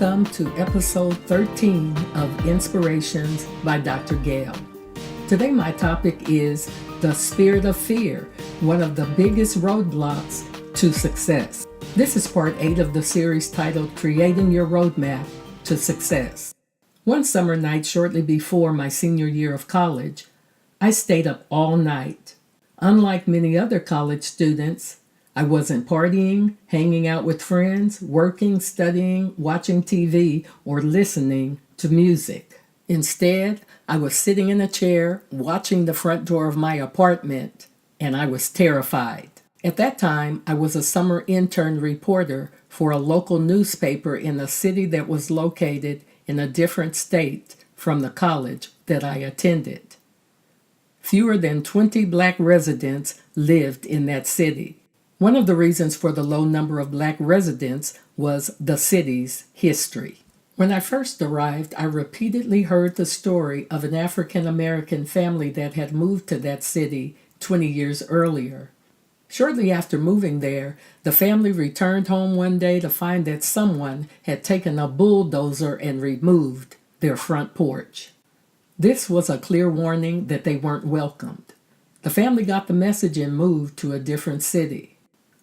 Welcome to episode 13 of Inspirations by Dr. Gail. Today my topic is the spirit of fear, one of the biggest roadblocks to success. This is part 8 of the series titled Creating Your Roadmap to Success. One summer night shortly before my senior year of college, I stayed up all night. Unlike many other college students, I wasn't partying, hanging out with friends, working, studying, watching TV, or listening to music. Instead, I was sitting in a chair, watching the front door of my apartment, and I was terrified. At that time, I was a summer intern reporter for a local newspaper in a city that was located in a different state from the college that I attended. Fewer than 20 black residents lived in that city. One of the reasons for the low number of black residents was the city's history. When I first arrived, I repeatedly heard the story of an African American family that had moved to that city 20 years earlier. Shortly after moving there, the family returned home one day to find that someone had taken a bulldozer and removed their front porch. This was a clear warning that they weren't welcomed. The family got the message and moved to a different city.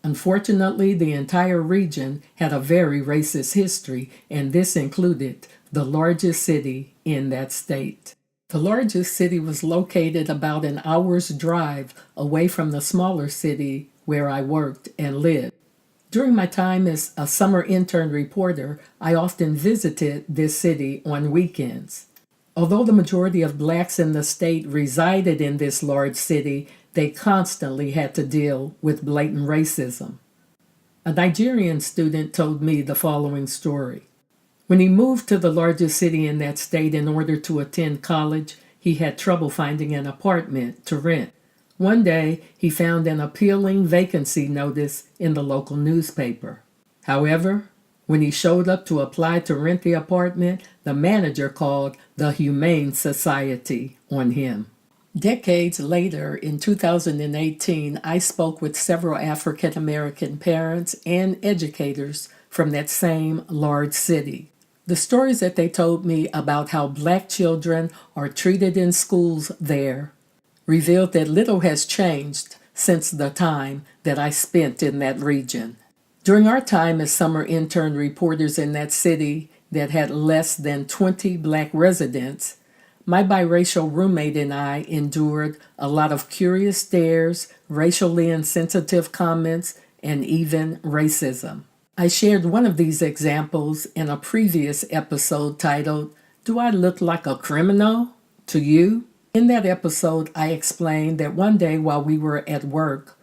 Unfortunately, the entire region had a very racist history, and this included the largest city in that state. The largest city was located about an hour's drive away from the smaller city where I worked and lived. During my time as a summer intern reporter, I often visited this city on weekends. Although the majority of blacks in the state resided in this large city, they constantly had to deal with blatant racism. A Nigerian student told me the following story. When he moved to the largest city in that state in order to attend college, he had trouble finding an apartment to rent. One day, he found an appealing vacancy notice in the local newspaper. However, when he showed up to apply to rent the apartment, the manager called the Humane Society on him. Decades later, in 2018, I spoke with several African American parents and educators from that same large city. The stories that they told me about how black children are treated in schools there revealed that little has changed since the time that I spent in that region. During our time as summer intern reporters in that city that had less than 20 black residents, my biracial roommate and I endured a lot of curious stares, racially insensitive comments, and even racism. I shared one of these examples in a previous episode titled, "Do I Look Like a Criminal to You?" In that episode, I explained that one day while we were at work,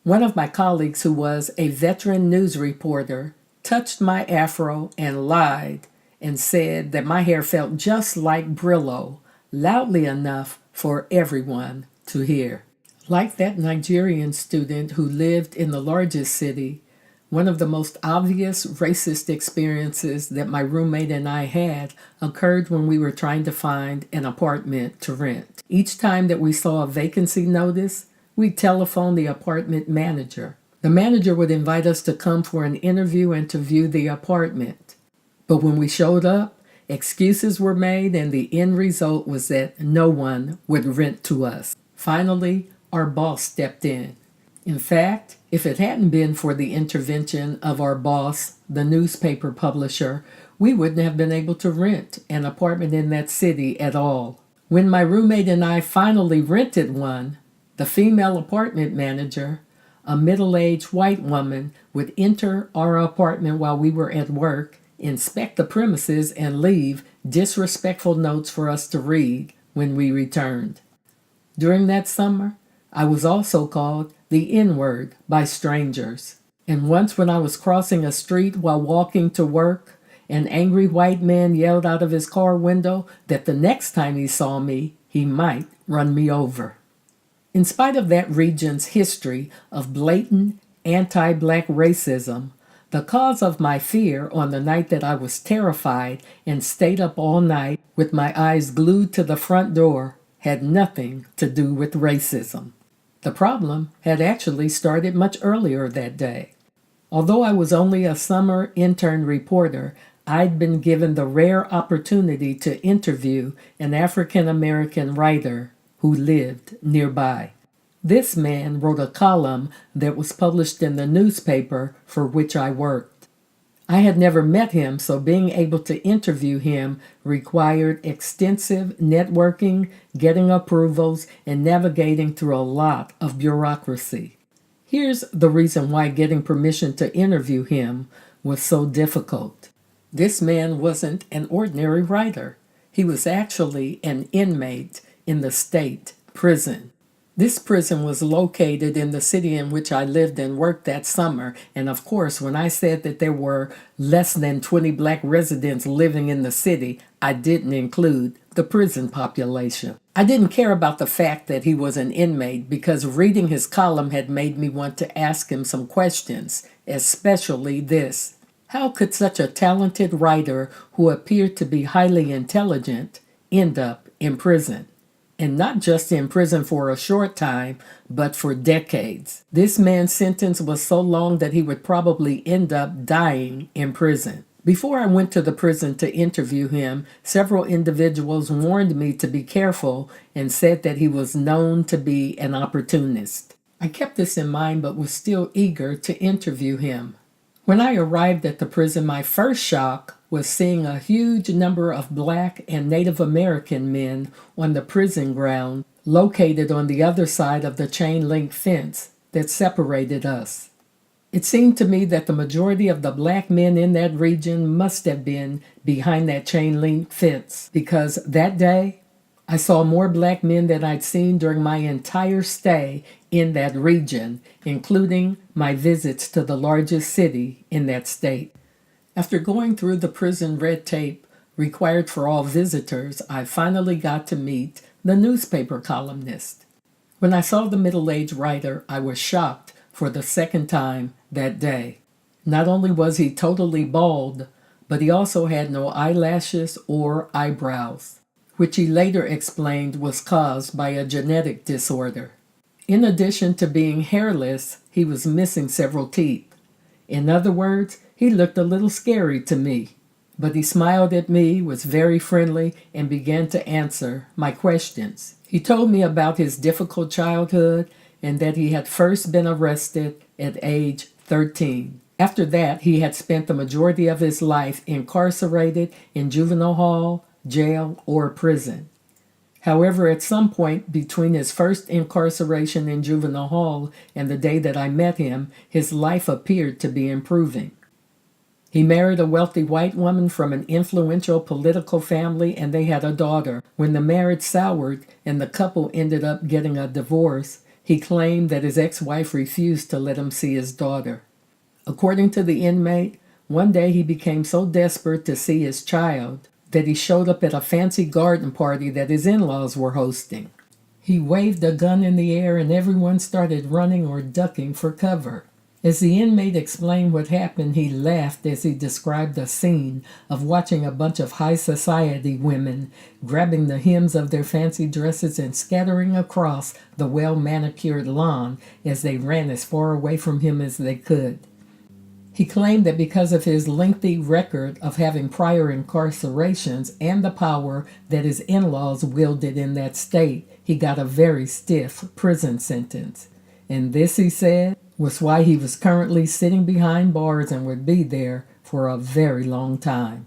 one of my colleagues who was a veteran news reporter touched my afro and lied and said that my hair felt just like Brillo, loudly enough for everyone to hear. Like that Nigerian student who lived in the largest city, one of the most obvious racist experiences that my roommate and I had occurred when we were trying to find an apartment to rent. Each time that we saw a vacancy notice, we'd telephone the apartment manager. The manager would invite us to come for an interview and to view the apartment. But when we showed up, excuses were made, and the end result was that no one would rent to us. Finally, our boss stepped in. In fact, if it hadn't been for the intervention of our boss, the newspaper publisher, we wouldn't have been able to rent an apartment in that city at all. When my roommate and I finally rented one, the female apartment manager, a middle-aged white woman, would enter our apartment while we were at work, inspect the premises, and leave disrespectful notes for us to read when we returned. During that summer, I was also called the N-word by strangers. And once when I was crossing a street while walking to work, an angry white man yelled out of his car window that the next time he saw me, he might run me over. In spite of that region's history of blatant anti-black racism, the cause of my fear on the night that I was terrified and stayed up all night with my eyes glued to the front door had nothing to do with racism. The problem had actually started much earlier that day. Although I was only a summer intern reporter, I'd been given the rare opportunity to interview an African American writer who lived nearby. This man wrote a column that was published in the newspaper for which I worked. I had never met him, so being able to interview him required extensive networking, getting approvals, and navigating through a lot of bureaucracy. Here's the reason why getting permission to interview him was so difficult. This man wasn't an ordinary writer. He was actually an inmate in the state prison. This prison was located in the city in which I lived and worked that summer, and of course, when I said that there were less than 20 black residents living in the city, I didn't include the prison population. I didn't care about the fact that he was an inmate because reading his column had made me want to ask him some questions, especially this. How could such a talented writer who appeared to be highly intelligent end up in prison? And not just in prison for a short time, but for decades. This man's sentence was so long that he would probably end up dying in prison. Before I went to the prison to interview him, several individuals warned me to be careful and said that he was known to be an opportunist. I kept this in mind but was still eager to interview him. When I arrived at the prison, my first shock was seeing a huge number of black and Native American men on the prison ground located on the other side of the chain-link fence that separated us. It seemed to me that the majority of the black men in that region must have been behind that chain-link fence because that day I saw more black men than I'd seen during my entire stay in that region, including my visits to the largest city in that state. After going through the prison red tape required for all visitors, I finally got to meet the newspaper columnist. When I saw the middle-aged writer, I was shocked for the second time that day. Not only was he totally bald, but he also had no eyelashes or eyebrows, which he later explained was caused by a genetic disorder. In addition to being hairless, he was missing several teeth. In other words, he looked a little scary to me, but he smiled at me, was very friendly, and began to answer my questions. He told me about his difficult childhood and that he had first been arrested at age 13. After that, he had spent the majority of his life incarcerated in juvenile hall, jail, or prison. However, at some point between his first incarceration in juvenile hall and the day that I met him, his life appeared to be improving. He married a wealthy white woman from an influential political family, and they had a daughter. When the marriage soured and the couple ended up getting a divorce, he claimed that his ex-wife refused to let him see his daughter. According to the inmate, one day he became so desperate to see his child that he showed up at a fancy garden party that his in-laws were hosting. He waved a gun in the air and everyone started running or ducking for cover. As the inmate explained what happened, he laughed as he described the scene of watching a bunch of high society women grabbing the hems of their fancy dresses and scattering across the well-manicured lawn as they ran as far away from him as they could. He claimed that because of his lengthy record of having prior incarcerations and the power that his in-laws wielded in that state, he got a very stiff prison sentence. And this, he said, was why he was currently sitting behind bars and would be there for a very long time.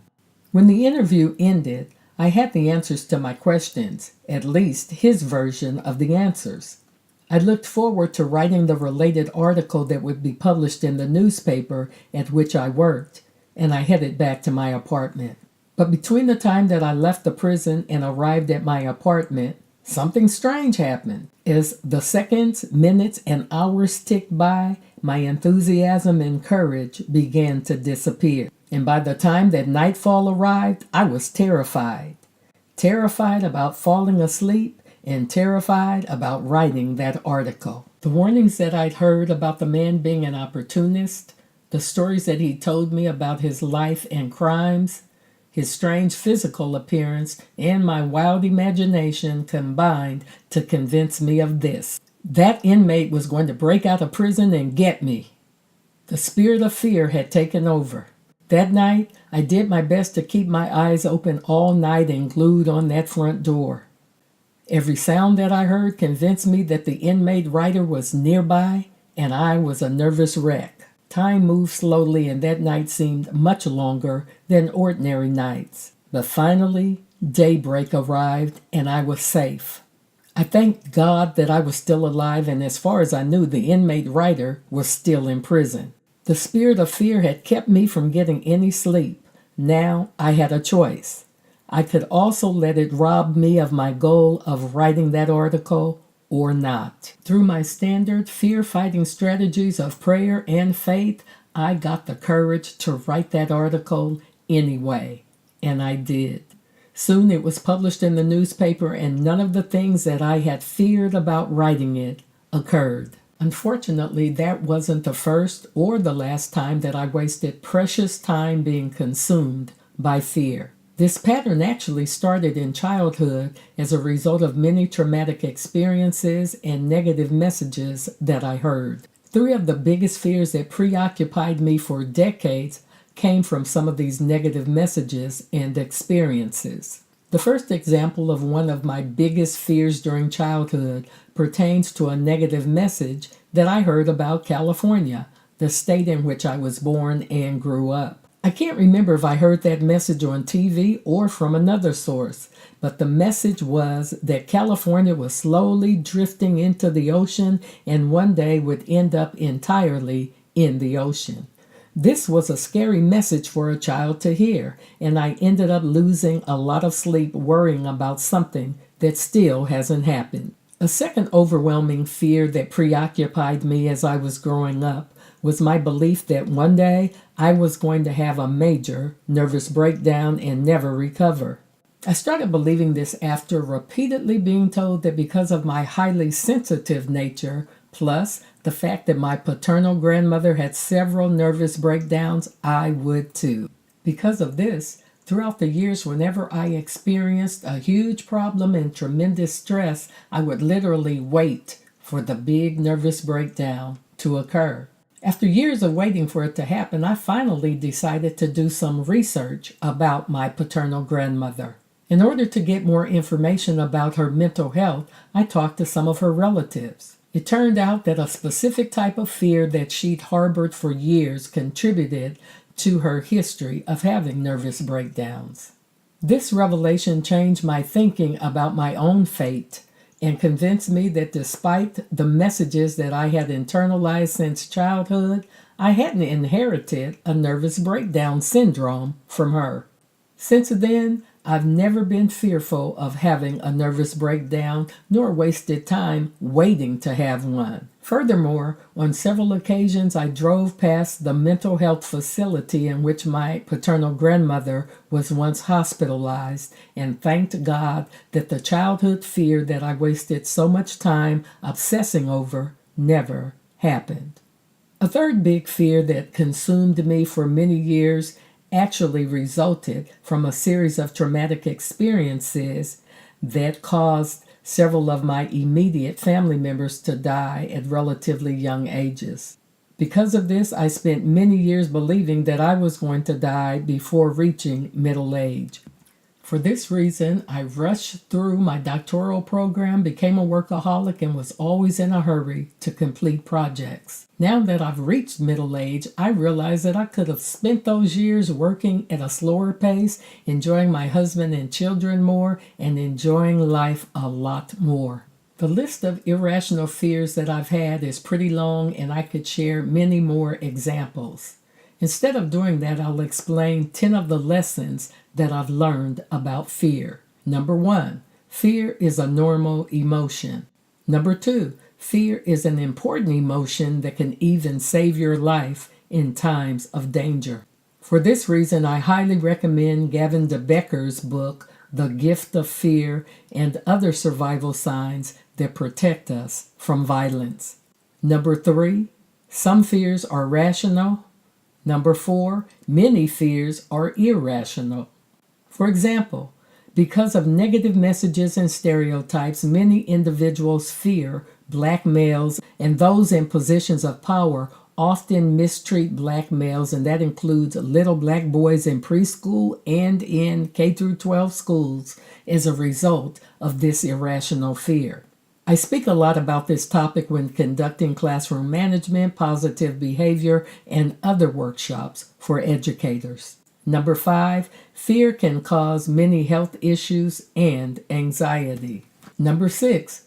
When the interview ended, I had the answers to my questions, at least his version of the answers. I looked forward to writing the related article that would be published in the newspaper at which I worked, and I headed back to my apartment. But between the time that I left the prison and arrived at my apartment, something strange happened. As the seconds, minutes, and hours ticked by, my enthusiasm and courage began to disappear. And by the time that nightfall arrived, I was terrified. Terrified about falling asleep and terrified about writing that article. The warnings that I'd heard about the man being an opportunist, the stories that he told me about his life and crimes, his strange physical appearance, and my wild imagination combined to convince me of this. That inmate was going to break out of prison and get me. The spirit of fear had taken over. That night, I did my best to keep my eyes open all night and glued on that front door. Every sound that I heard convinced me that the inmate writer was nearby, and I was a nervous wreck. Time moved slowly, and that night seemed much longer than ordinary nights. But finally, daybreak arrived, and I was safe. I thanked God that I was still alive, and as far as I knew, the inmate writer was still in prison. The spirit of fear had kept me from getting any sleep. Now I had a choice. I could also let it rob me of my goal of writing that article or not. Through my standard fear-fighting strategies of prayer and faith, I got the courage to write that article anyway, and I did. Soon it was published in the newspaper, and none of the things that I had feared about writing it occurred. Unfortunately, that wasn't the first or the last time that I wasted precious time being consumed by fear. This pattern actually started in childhood as a result of many traumatic experiences and negative messages that I heard. 3 of the biggest fears that preoccupied me for decades came from some of these negative messages and experiences. The first example of one of my biggest fears during childhood pertains to a negative message that I heard about California, the state in which I was born and grew up. I can't remember if I heard that message on TV or from another source, but the message was that California was slowly drifting into the ocean and one day would end up entirely in the ocean. This was a scary message for a child to hear, and I ended up losing a lot of sleep worrying about something that still hasn't happened. A second overwhelming fear that preoccupied me as I was growing up was my belief that one day I was going to have a major nervous breakdown and never recover. I started believing this after repeatedly being told that because of my highly sensitive nature, plus the fact that my paternal grandmother had several nervous breakdowns, I would too. Because of this, throughout the years, whenever I experienced a huge problem and tremendous stress, I would literally wait for the big nervous breakdown to occur. After years of waiting for it to happen, I finally decided to do some research about my paternal grandmother. In order to get more information about her mental health, I talked to some of her relatives. It turned out that a specific type of fear that she'd harbored for years contributed to her history of having nervous breakdowns. This revelation changed my thinking about my own fate and convinced me that despite the messages that I had internalized since childhood, I hadn't inherited a nervous breakdown syndrome from her. Since then, I've never been fearful of having a nervous breakdown, nor wasted time waiting to have one. Furthermore, on several occasions I drove past the mental health facility in which my paternal grandmother was once hospitalized and thanked God that the childhood fear that I wasted so much time obsessing over never happened. A third big fear that consumed me for many years actually resulted from a series of traumatic experiences that caused several of my immediate family members to die at relatively young ages. Because of this, I spent many years believing that I was going to die before reaching middle age. For this reason, I rushed through my doctoral program, became a workaholic, and was always in a hurry to complete projects. Now that I've reached middle age, I realize that I could have spent those years working at a slower pace, enjoying my husband and children more, and enjoying life a lot more. The list of irrational fears that I've had is pretty long, and I could share many more examples. Instead of doing that, I'll explain 10 of the lessons that I've learned about fear. Number 1, fear is a normal emotion. Number 2, fear is an important emotion that can even save your life in times of danger. For this reason, I highly recommend Gavin de Becker's book, The Gift of Fear, and other survival signs that protect us from violence. Number 3, some fears are rational. Number 4, many fears are irrational. For example, because of negative messages and stereotypes, many individuals fear black males and those in positions of power often mistreat black males, and that includes little black boys in preschool and in K through 12 schools, as a result of this irrational fear. I speak a lot about this topic when conducting classroom management, positive behavior, and other workshops for educators. Number 5, fear can cause many health issues and anxiety. Number 6,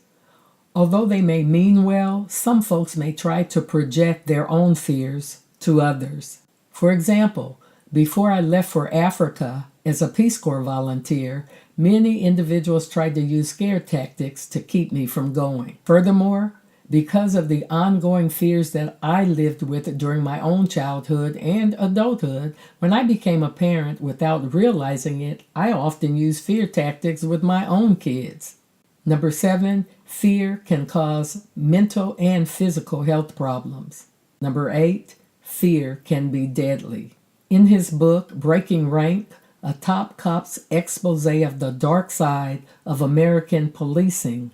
although they may mean well, some folks may try to project their own fears to others. For example, before I left for Africa as a Peace Corps volunteer, many individuals tried to use scare tactics to keep me from going. Furthermore, because of the ongoing fears that I lived with during my own childhood and adulthood, when I became a parent without realizing it, I often used fear tactics with my own kids. Number 7, fear can cause mental and physical health problems. Number 8, fear can be deadly. In his book, Breaking Rank, a top cop's expose of the dark side of American policing,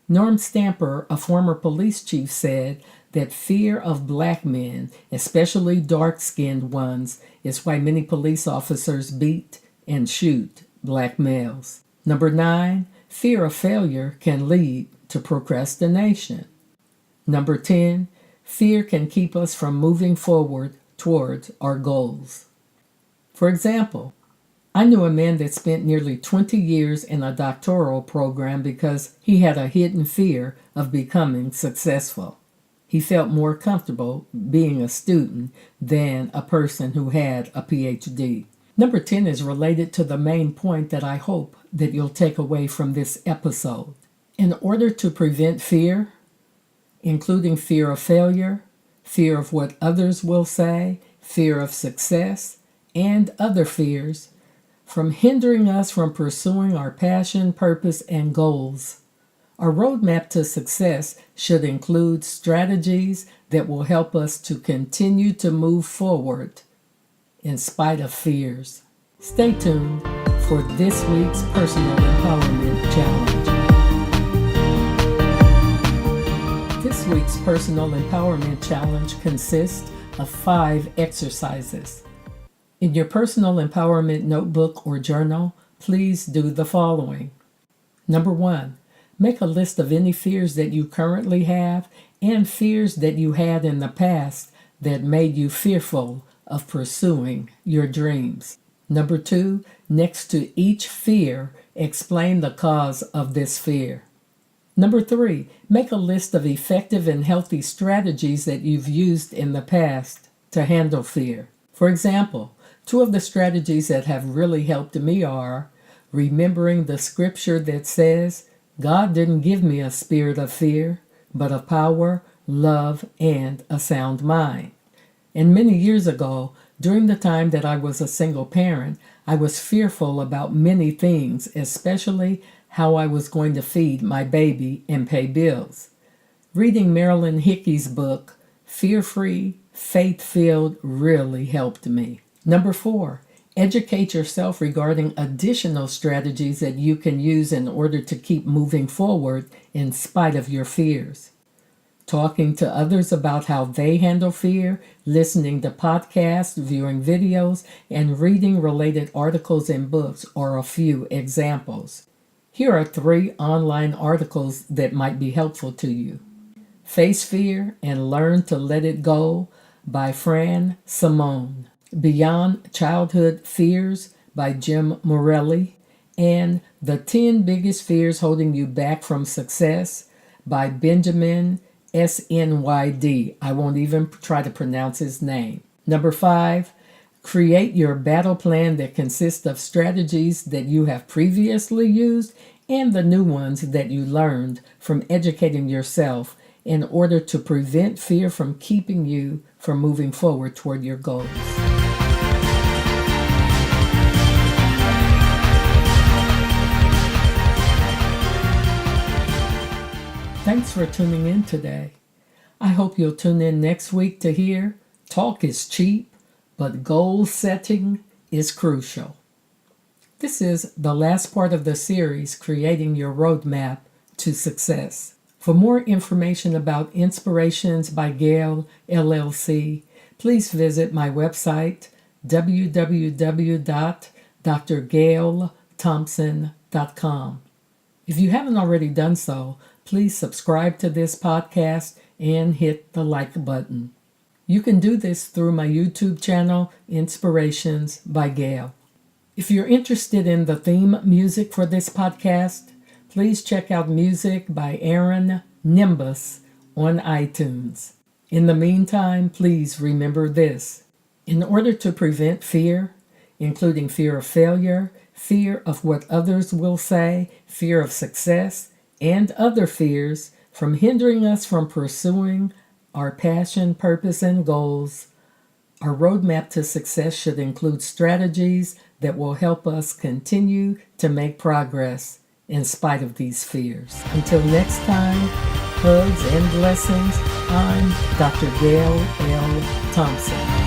Norm Stamper, a former police chief, said that fear of black men, especially dark-skinned ones, is why many police officers beat and shoot black males. Number 9, fear of failure can lead to procrastination. Number 10, fear can keep us from moving forward towards our goals. For example, I knew a man that spent nearly 20 years in a doctoral program because he had a hidden fear of becoming successful. He felt more comfortable being a student than a person who had a PhD. Number 10 is related to the main point that I hope that you'll take away from this episode. In order to prevent fear, including fear of failure, fear of what others will say, fear of success, and other fears, from hindering us from pursuing our passion, purpose, and goals, our roadmap to success should include strategies that will help us to continue to move forward in spite of fears. Stay tuned for this week's Personal Empowerment Challenge. This week's Personal Empowerment Challenge consists of 5 exercises. In your personal empowerment notebook or journal, please do the following. Number 1, make a list of any fears that you currently have and fears that you had in the past that made you fearful of pursuing your dreams. Number 2, next to each fear, explain the cause of this fear. Number 3, make a list of effective and healthy strategies that you've used in the past to handle fear. For example, 2 of the strategies that have really helped me are remembering the scripture that says, God didn't give me a spirit of fear, but of power, love, and a sound mind. And many years ago, during the time that I was a single parent, I was fearful about many things, especially how I was going to feed my baby and pay bills. Reading Marilyn Hickey's book, Fear-Free, Faith-Filled, really helped me. Number 4, educate yourself regarding additional strategies that you can use in order to keep moving forward in spite of your fears. Talking to others about how they handle fear, listening to podcasts, viewing videos, and reading related articles and books are a few examples. Here are 3 online articles that might be helpful to you. Face Fear and Learn to Let It Go by Fran Simone. Beyond Childhood Fears by Jim Morelli, and The 10 Biggest Fears Holding You Back from Success by Benjamin SNYD. I won't even try to pronounce his name. Number 5, create your battle plan that consists of strategies that you have previously used and the new ones that you learned from educating yourself in order to prevent fear from keeping you from moving forward toward your goals. Thanks for tuning in today. I hope you'll tune in next week to hear talk is cheap, but goal setting is crucial. This is the last part of the series, Creating Your Roadmap to Success. For more information about Inspirations by Gail, LLC, please visit my website, www.drgailthompson.com. If you haven't already done so, please subscribe to this podcast and hit the like button. You can do this through my YouTube channel, Inspirations by Gail. If you're interested in the theme music for this podcast, please check out music by Aaron Nimbus on iTunes. In the meantime, please remember this. In order to prevent fear, including fear of failure, fear of what others will say, fear of success, and other fears from hindering us from pursuing our passion, purpose, and goals, our roadmap to success should include strategies that will help us continue to make progress in spite of these fears. Until next time, hugs and blessings. I'm Dr. Gail L. Thompson.